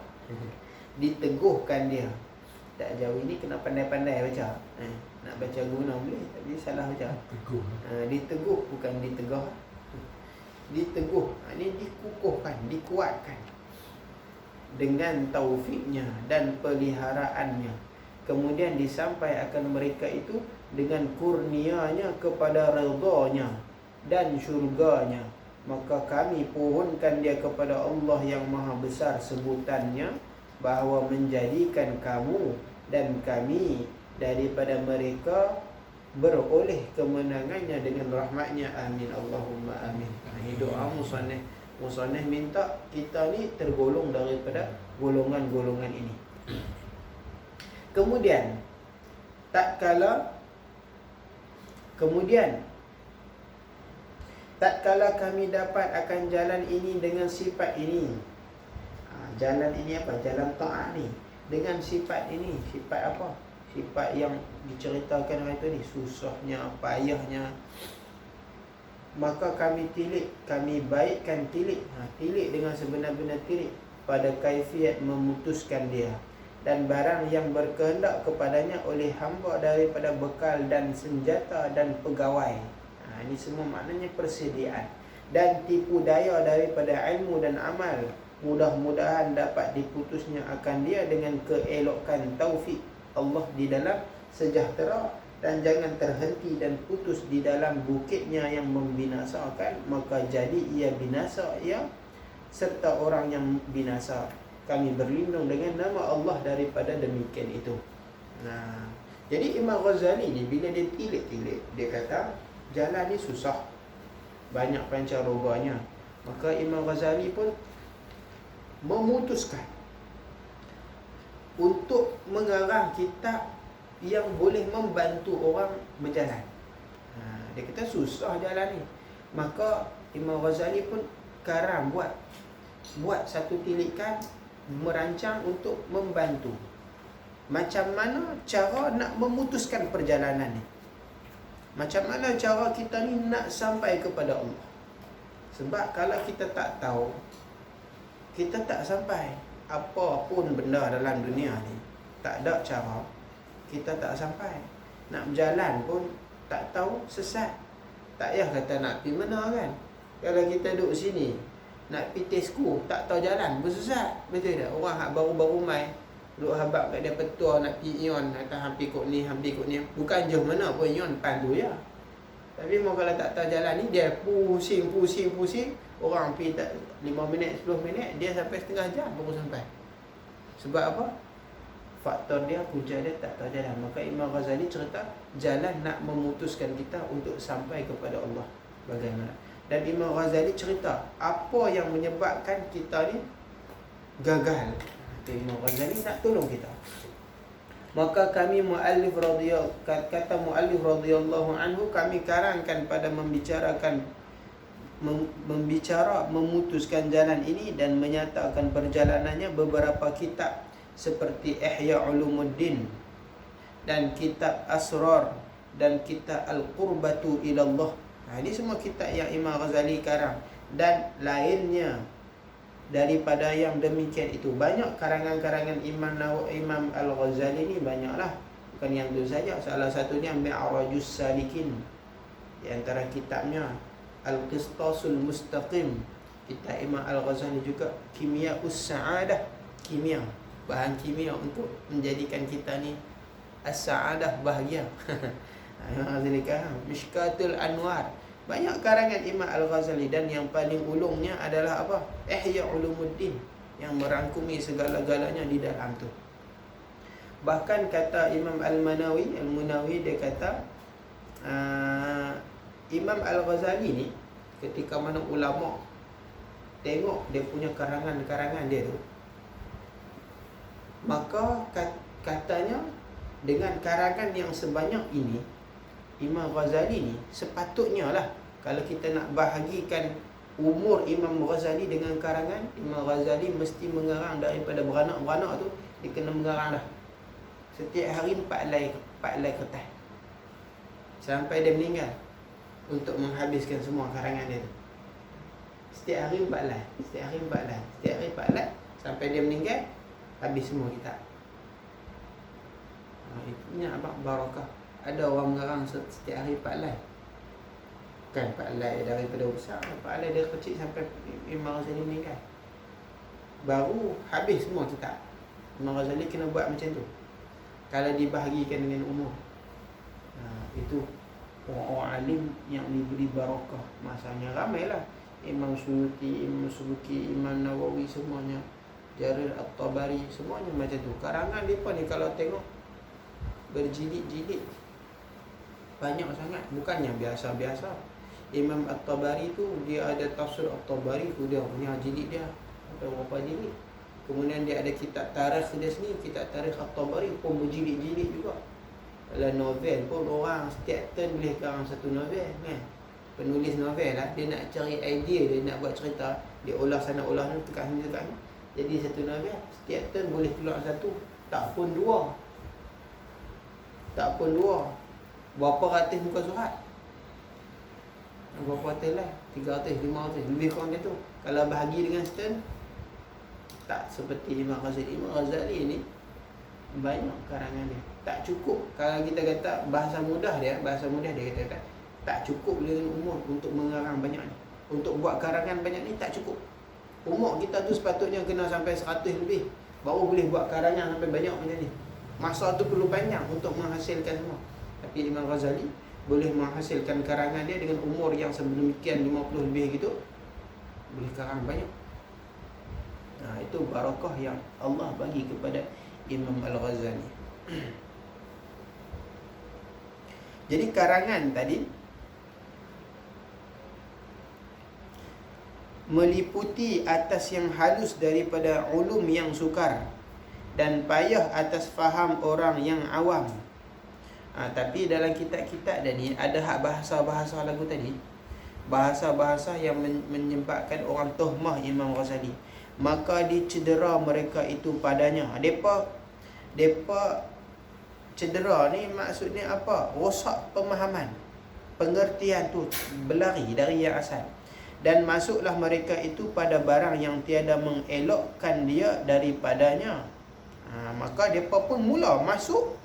Diteguhkan dia. Tak jauh ini kena pandai-pandai baca. Nak baca guna boleh, tapi salah baca. Diteguh, bukan ditegah. Diteguh, ini dikukuhkan, dikuatkan dengan taufiknya dan peliharaannya. Kemudian disampaikan mereka itu dengan kurnianya kepada redanya dan syurganya. Maka kami pohonkan dia kepada Allah yang maha besar sebutannya, bahawa menjadikan kamu dan kami daripada mereka beroleh kemenangannya dengan rahmatnya. Amin Allahumma amin. Doa musannif. Musannif minta kita ni tergolong daripada golongan-golongan ini. Kemudian tatkala kami dapat akan jalan ini dengan sifat ini. Jalan ini apa? Jalan ta'at ni dengan sifat ini. Sifat apa? Sifat yang diceritakan hari tu ni, susahnya, payahnya. Maka kami tilik, kami baikkan tilik. Tilik dengan sebenar-benar tilik pada kaifiat memutuskan dia dan barang yang berkehendak kepadanya oleh hamba daripada bekal dan senjata dan pegawai. Ini semua maknanya persediaan dan tipu daya daripada ilmu dan amal. Mudah-mudahan dapat diputusnya akan dia dengan keelokan taufik Allah di dalam sejahtera, dan jangan terhenti dan putus di dalam bukitnya yang membinasakan, maka jadi ia binasa ia serta orang yang binasa. Kami berlindung dengan nama Allah daripada demikian itu. Jadi Imam Ghazali ni bila dia tilik-tilik, dia kata jalan ni susah, banyak pancarobanya. Maka Imam Ghazali pun memutuskan untuk mengarang kitab yang boleh membantu orang berjalan. Dia kata susah jalan ni. Maka Imam Ghazali pun karang buat satu tilikan, merancang untuk membantu macam mana cara nak memutuskan perjalanan ni. Macam mana cara kita ni nak sampai kepada Allah. Sebab kalau kita tak tahu, kita tak sampai. Apapun benda dalam dunia ni, tak ada cara, kita tak sampai. Nak berjalan pun tak tahu, sesat. Tak payah kata nak pergi mana kan. Kalau kita duduk sini, nak pergi Tesco, tak tahu jalan pun sesat. Betul tak? Orang baru-baru mai duduk habak kat dia petua nak pergi Ion, atau hampir kot ni. Bukan jauh mana pun Ion, depan tu ya. Tapi mau kalau tak tahu jalan ni, dia pusing. Orang pergi tak 5 minit, 10 minit, dia sampai setengah jam baru sampai. Sebab apa? faktor dia, punca dia tak tahu jalan. Maka Imam Ghazali cerita jalan nak memutuskan kita untuk sampai kepada Allah bagaimana. Dan Imam Ghazali cerita apa yang menyebabkan kita ni gagal. Imam Ghazali nak tolong kita. Maka kami kata muallif radhiyallahu anhu, kami karangkan pada memutuskan jalan ini dan menyatakan perjalanannya beberapa kitab seperti Ihya Ulumuddin dan kitab Asrar dan kitab Al-Qurbatu Ilallah. Ini semua kitab yang Imam Ghazali karang dan lainnya daripada yang demikian itu. Banyak karangan-karangan Imam Al-Ghazali ni banyaklah. Bukan yang itu saja. Salah satunya Mi'rajus Salikin. Di antara kitabnya Al-Qistasul Mustaqim. Kitab Imam Al-Ghazali juga Kimya'us Sa'adah. Kimia, bahan kimia untuk menjadikan kita ni as-sa'adah, bahagia. Imam Ghazali karang Mishkatul Anwar. Banyak karangan Imam Al-Ghazali dan yang paling ulungnya adalah apa? Ihya Ulumuddin yang merangkumi segala-galanya di dalam tu. Bahkan kata Imam Al-Munawi dia kata Imam Al-Ghazali ni ketika mana ulama tengok dia punya karangan-karangan dia tu, maka katanya dengan karangan yang sebanyak ini Imam Ghazali ni sepatutnya lah, kalau kita nak bahagikan umur Imam Ghazali dengan karangan, Imam Ghazali mesti mengarang daripada beranak-beranak tu, dia kena mengarang dah. Setiap hari 4 helai kertas sampai dia meninggal untuk menghabiskan semua karangan dia tu. Setiap hari 4 helai, setiap hari 4 helai, setiap hari 4 helai sampai dia meninggal, habis semua kitab. Itu apa barakah. Ada orang mengarang setiap hari 4 helai. Kan 4 helai daripada besar, 4 helai dari kecil sampai Imam Ghazali meninggal, baru habis semua kitab. Imam Ghazali kena buat macam tu kalau dibahagikan dengan umur. Itu orang-orang alim yang diberi barakah masanya ramailah. Imam Suyuti, Imam Subki, Imam Nawawi, semuanya, Jarir At-Tabari, semuanya macam tu. Karangan mereka ni kalau tengok berjilid-jilid, banyak sangat, bukannya biasa-biasa. Imam At-Tabari tu dia ada tafsir At-Tabari tu, dia punya jilid dia ada berapa jilid. Kemudian dia ada kitab tarikh dia sendiri, kitab tarikh At-Tabari pun berjilid-jilid juga. Kalau novel pun orang setiap turn boleh karang satu novel kan. Penulis novel lah, dia nak cari idea, dia nak buat cerita, dia olah sana olah ni, tekan sini tekan ni, jadi satu novel setiap turn boleh keluar satu, tak pun dua. Berapa ratus muka surat, berapa ratus lah, 300, 500, lebih kurang gitu. Kalau bahagi dengan stern, tak seperti Imam Ghazali. Imam Ghazali ni banyak karangan dia, tak cukup. Kalau kita kata bahasa mudah dia kata tak cukup dengan umur untuk mengarang banyak ni, untuk buat karangan banyak ni tak cukup. Umur kita tu sepatutnya kena sampai 100 lebih baru boleh buat karangan sampai banyak macam ni. Masa tu perlu panjang untuk menghasilkan semua. Tapi Imam Ghazali boleh menghasilkan karangan dia dengan umur yang sedemikian, 50 lebih gitu, boleh karang banyak. Itu barakah yang Allah bagi kepada Imam Al-Ghazali. Jadi karangan tadi meliputi atas yang halus daripada ulum yang sukar dan payah atas faham orang yang awam. Tapi dalam kitab-kitab tadi ada hak bahasa-bahasa lagu tadi, bahasa-bahasa yang menyebabkan orang tuhmah Imam Ghazali, maka dicedera mereka itu padanya. Depa cedera ni maksudnya apa? Rosak pemahaman, pengertian tu berlari dari yang asal. Dan masuklah mereka itu pada barang yang tiada mengelokkan dia daripadanya. Maka mereka pun mula masuk,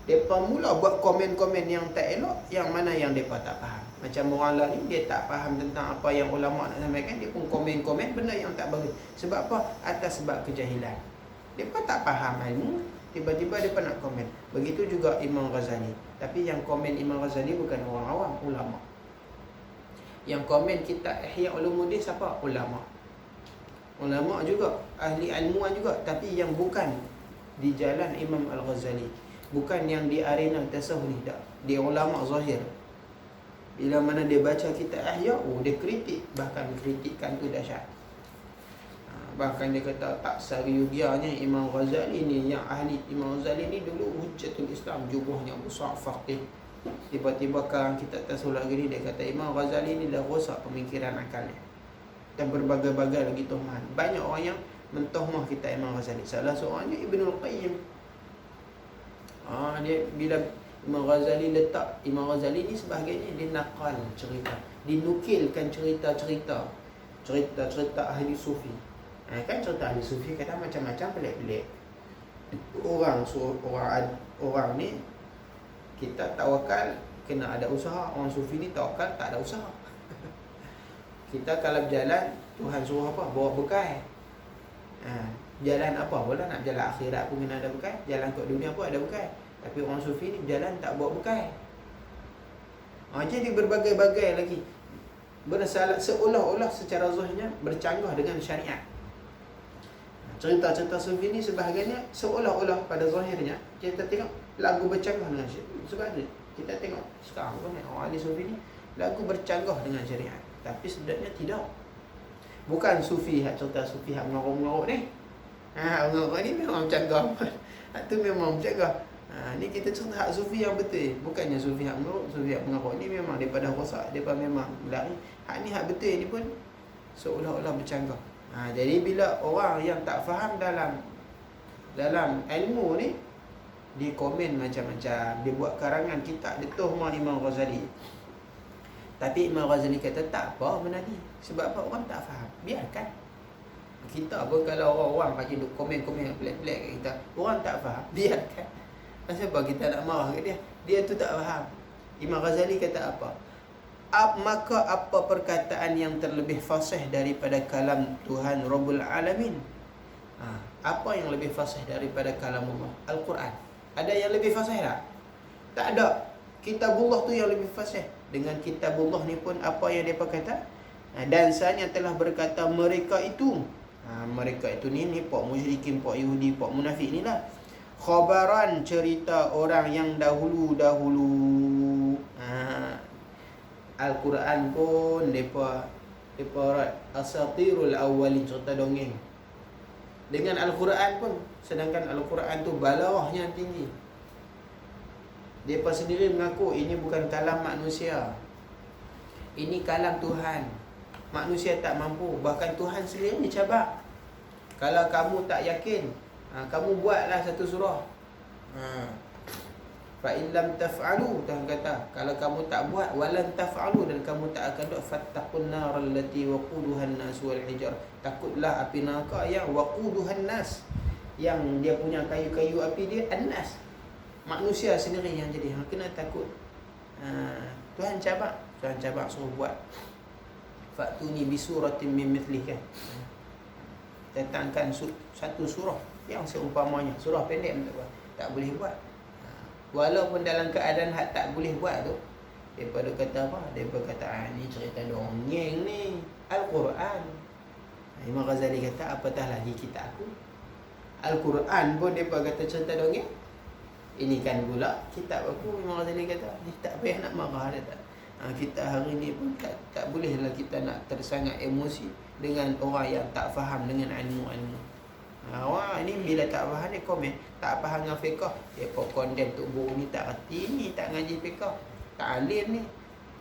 mereka mula buat komen-komen yang tak elok, yang mana yang mereka tak faham. Macam orang lain, dia tak faham tentang apa yang ulama nak sampaikan, dia pun komen-komen benda yang tak bagus. Sebab apa? Atas sebab kejahilan. Mereka tak faham ilmu, tiba-tiba mereka nak komen. Begitu juga Imam Ghazali. Tapi yang komen Imam Ghazali bukan orang awam, ulama. Yang komen kitab Ihya Ulumuddin siapa? Ulama. Ulama juga, ahli ilmuwan juga, tapi yang bukan di jalan Imam Al-Ghazali, bukan yang di arena tasawuf ni, tak. Dia ulama zahir. Bila mana dia baca kitab Ihya, dia kritik, bahkan kritikan tu dahsyat. Bahkan dia kata tak seriugianya Imam Ghazali ni, yang ahli Imam Ghazali ni dulu hujjatul Islam, jubahnya besar, faqih. Tiba-tiba kan kita tasawuf lagi ni, dia kata Imam Ghazali ni dah rosak pemikiran akalnya, dan berbagai-bagai lagi tuhmat. Banyak orang yang mentohmah kita Imam Ghazali. Salah seorangnya Ibnul Qayyim. Dia bila Imam Ghazali letak, Imam Ghazali ni sebagainya dia nakal cerita, dinukilkan cerita-cerita ahli sufi. Kan cerita ahli sufi kadang macam-macam, pelik-pelik. Orang ni kita tawakal kena ada usaha, orang sufi ni tawakal tak ada usaha. Kita kalau berjalan, Tuhan suruh apa? Bawa bekal. Jalan apa? Boleh nak jalan akhirat pun kena ada bekal. Jalan ke dunia pun ada bekal. Tapi orang sufi ni berjalan tak bawa bekal. Jadi berbagai-bagai lagi. Bersalah, seolah-olah secara zahirnya bercanggah dengan syariat. Cerita-cerita sufi ni sebahagiannya seolah-olah pada zahirnya kita tengok lagu bercanggah dengan syariat. Sebab kita tengok sekarang pun orang ahli sufi ni lagu bercanggah dengan syariat. Tapi sebenarnya tidak. Bukan sufi, cerita sufi hak mengarut-mengarut ni. Mengarut ni memang bercanggah. Tu memang bercanggah. Ni kita cerita hak sufi yang betul. Bukannya sufi hak mengarut, sufi hak mengarut ni memang daripada rosak, daripada memang lari. Hak ni hak betul ni pun seolah-olah bercanggah. Jadi bila orang yang tak faham dalam ilmu ni, dia komen macam-macam, dia buat karangan kitab, dia tuhmah Imam Ghazali. Tapi Imam Ghazali kata tak apa benda ni. Sebab apa? Orang tak faham, biarkan. Kita pun kalau orang-orang bagi komen-komen pelik-pelik kat kita, orang tak faham, biarkan. Kenapa kita nak marah kat dia? Dia tu tak faham. Imam Ghazali kata apa? Maka apa perkataan yang terlebih fasih daripada kalam Tuhan Rabbul Alamin? Apa yang lebih fasih daripada kalam Allah? Al-Quran. Ada yang lebih fasih tak? Tak ada. Kitabullah tu yang lebih fasih. Dengan kitabullah ni pun apa yang dia kata? Dan saya telah berkata mereka itu. Mereka itu ni pak musyrikin, pak Yahudi, pak munafik ni lah. Khabaran, cerita orang yang dahulu-dahulu. Al-Quran pun depa asatirul awwalin, cerita dongeng. Dengan Al-Quran pun, sedangkan Al-Quran tu balawahnya tinggi. Depa sendiri mengaku ini bukan kalam manusia, ini kalam Tuhan. Manusia tak mampu, bahkan Tuhan sendiri dicabar. Kalau kamu tak yakin, kamu buatlah satu surah. Fa in lam taf'alu, Tuhan kata, kalau kamu tak buat, walan taf'alu, dan kamu tak akan buat, fattaqun nar allati waquduhan nas wal hijar, takutlah api neraka yang waquduhan nas, yang dia punya kayu-kayu api dia annas, manusia sendiri yang jadi. Kena takut. Tuhan cabar suruh buat. Fa'tuni bi suratin min mithlih, kan. Datangkan satu surah yang seumpamanya. Surah pendek tak boleh buat. Walaupun dalam keadaan hak tak boleh buat tu, daripada kata apa? Daripada kata ni cerita dongeng ni, Al-Quran. Imam Ghazali kata apatah lagi kita aku. Al-Quran pun daripada kata cerita dongeng. Ini kan pula kitab aku. Imam Ghazali kata ni tak payah nak marah dia tak. Kita hari ni pun tak bolehlah kita nak tersangat emosi dengan orang yang tak faham dengan ilmu-ilmu. Orang ni bila tak faham dia komen, tak faham dengan fiqh, dia pun condemn tu guru ni tak reti ni, tak ngaji fiqh, tak alim ni.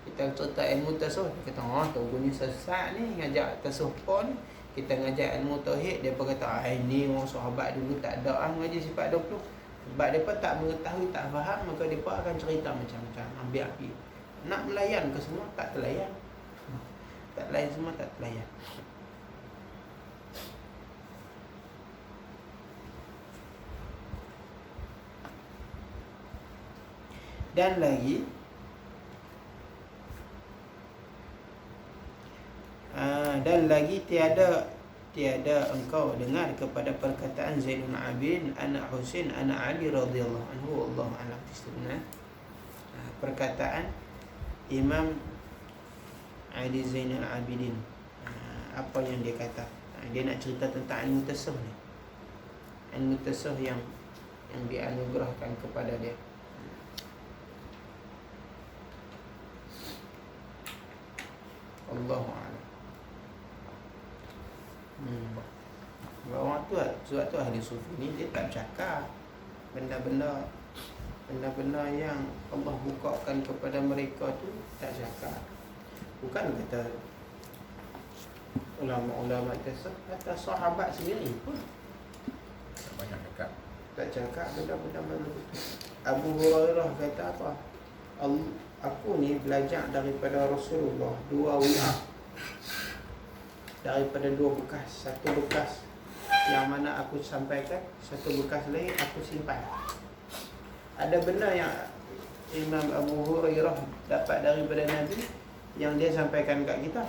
Kita cerita ilmu tasawuf, dia kata tu guru ni sesat ni, ngajak tasawuf pun. Kita ngajak ilmu tauhid, dia pun kata ni orang sahabat dulu tak ada ngaji sifat 20. Sebab dia pun tak mengetahui, tak faham, maka dia pun akan cerita macam-macam, ambil api. Nak melayan ke semua tak terlayan. Tak layan semua, tak terlayan. Dan lagi tiada engkau dengar kepada perkataan Zainul Abidin anak Husain anak Ali radhiyallahu anhu, Allah a'lam bishawab. Perkataan Imam Ali Zainul Abidin, apa yang dia kata? Dia nak cerita tentang ilmu tasawuf ni. Ilmu tasawuf yang yang dianugerahkan kepada dia. Allahu a'lam. Orang tu, sebab tu ahli sufi ni dia tak cakap benda-benda yang Allah bukakan kepada mereka tu, tak cakap. Bukan kata ulama-ulama kata sahabat sendiri pun Tak banyak dekat. tak cakap benda-benda macam tu. Abu Hurairah kata apa? Aku ni belajar daripada Rasulullah 2 wi'ah, daripada 2 bekas. Satu bekas yang mana aku sampaikan, satu bekas lain aku simpan. Ada benda yang Imam Abu Hurairah dapat daripada Nabi yang dia sampaikan kat kita.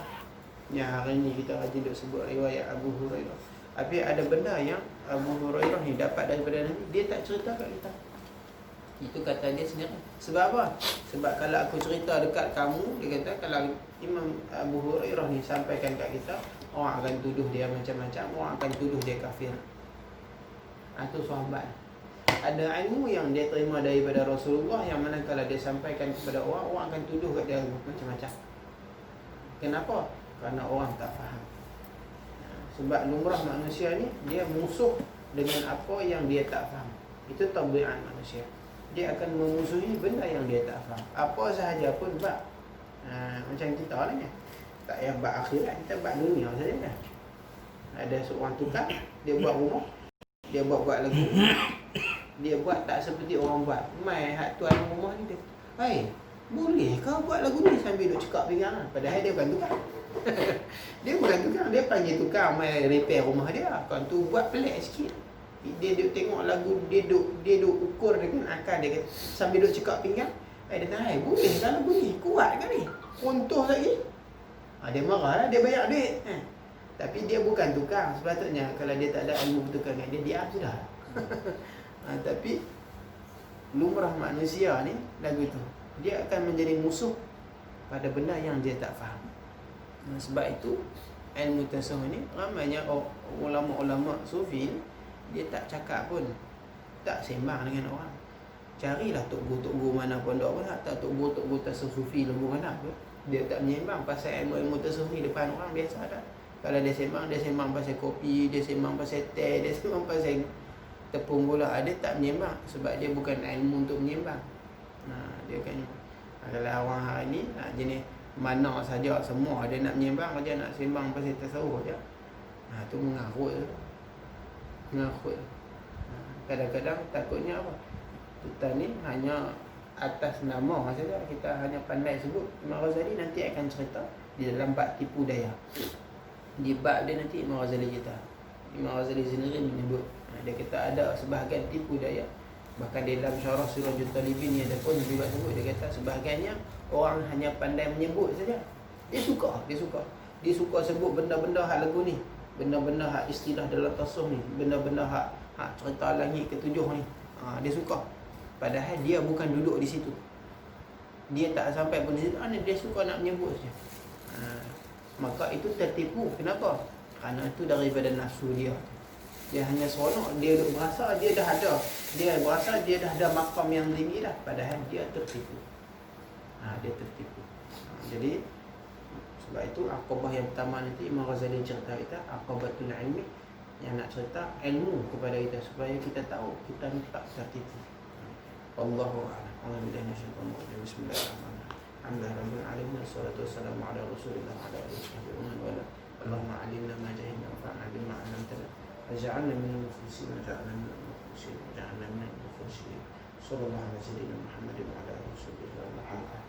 Yang hari ni kita rajin duk sebut riwayat Abu Hurairah. Tapi ada benda yang Abu Hurairah ni dapat daripada Nabi, dia tak cerita kat kita. Itu kata dia sendiri. Sebab apa? Sebab kalau aku cerita dekat kamu, dia kata kalau Imam Abu Hurairah ni sampaikan kat kita, orang akan tuduh dia macam-macam, orang akan tuduh dia kafir. Itu sahabat. Ada ilmu yang dia terima daripada Rasulullah yang mana kalau dia sampaikan kepada orang, orang akan tuduh kat dia macam-macam. Kenapa? Kerana orang tak faham. Sebab lumrah manusia ni, dia musuh dengan apa yang dia tak faham. Itu tabiat manusia. Dia akan memusuhi benda yang dia tak faham. Apa sahaja pun bab. Macam kita ni, tak payah bab akhirat, kita bab dunia saja. Ada seorang tukang, dia buat rumah, dia buat lagu. Dia buat tak seperti orang buat. Mai hak tuan rumah ni dia, "Hai, boleh kau buat lagu ni sambil duk cekak pinggang?" Padahal dia bukan tukang. Dia bukan tukang, dia panggil tukang mai repair rumah dia. Kan tu buat pelik sikit. Dia duk tengok lagu, dia duk ukur dengan akal dia, sambil duk cekak pinggang. Dia tanya, "Hai, boleh tak lagu ni? Kuat kan ni? Runtuh lagi." Dia marah lah, dia bayar duit. Tapi dia bukan tukang. Sepatutnya kalau dia tak ada ilmu bertukangan, dia diam sudah. Tapi lumrah manusia ni lagu tu, dia akan menjadi musuh pada benda yang dia tak faham. Sebab itu ilmu tasawuf ni ramainya ulama-ulama sufi ni, dia tak cakap pun, tak sembang dengan orang. Carilah tok guru mana pondok pun, tak tok guru tasawuf sufi lembu mana pun, dia tak menyembang pasal ilmu tasawuf ni depan orang biasa dah. Kalau dia sembang pasal kopi, dia sembang pasal teh, dia sembang pasal tepung bola. Dia tak menyembang sebab dia bukan ilmu untuk menyembang. Dia kan, kalau orang hari ni jenis mana saja semua dia nak menyembang, dia nak sembang pasal tasawuf je. Tu mengarut. Kadang-kadang takutnya apa? Kita ni hanya atas nama saja, kita hanya pandai sebut. Imam Ghazali nanti akan cerita di dalam bab tipu daya. Di bab dia nanti Imam Ghazali cerita. Imam Ghazali sendiri menyebut, dia kata ada sebahagian tipu daya. Bahkan di dalam Syarah Sirajul Talibin ni ada pun juga sebut, dia kata sebahagiannya orang hanya pandai menyebut saja. Dia suka sebut benda-benda hak lagu ni, benda-benda hak istilah dalam tasawuf ni, benda-benda hak cerita langit ketujuh ni. Dia suka. Padahal dia bukan duduk di situ. Dia tak sampai pun di situ. Dia suka nak menyebut saja. Maka itu tertipu. Kenapa? Kerana itu daripada nafsu dia. Dia hanya seronok, dia berasa dia dah ada. Dia berasa dia dah ada makam yang tinggi dah. Padahal dia tertipu. Dia tertipu. Jadi sebab itu aqabah yang pertama nanti Imam Ghazali cerita kita, aqabatul ilmi, yang nak cerita ilmu kepada kita supaya kita tahu kita ni tak tertipu. Wallahu a'lam. Alhamdulillah nasyukuru bismillahirrahmanirrahim. Alhamdulillahirabbil alamin wassalatu wassalamu ala rasulillah wa ala alihi wa man wala. Allahumma 'allimna ma jahilna wanfa'na bima 'allamtana waj'alna minal mukhlishina waj'alna minal mukhlishina waj'alna minal mukhlishina. Sallallahu alaihi wa sallam Muhammadin wa ala alihi wa sahbihi wa sallam.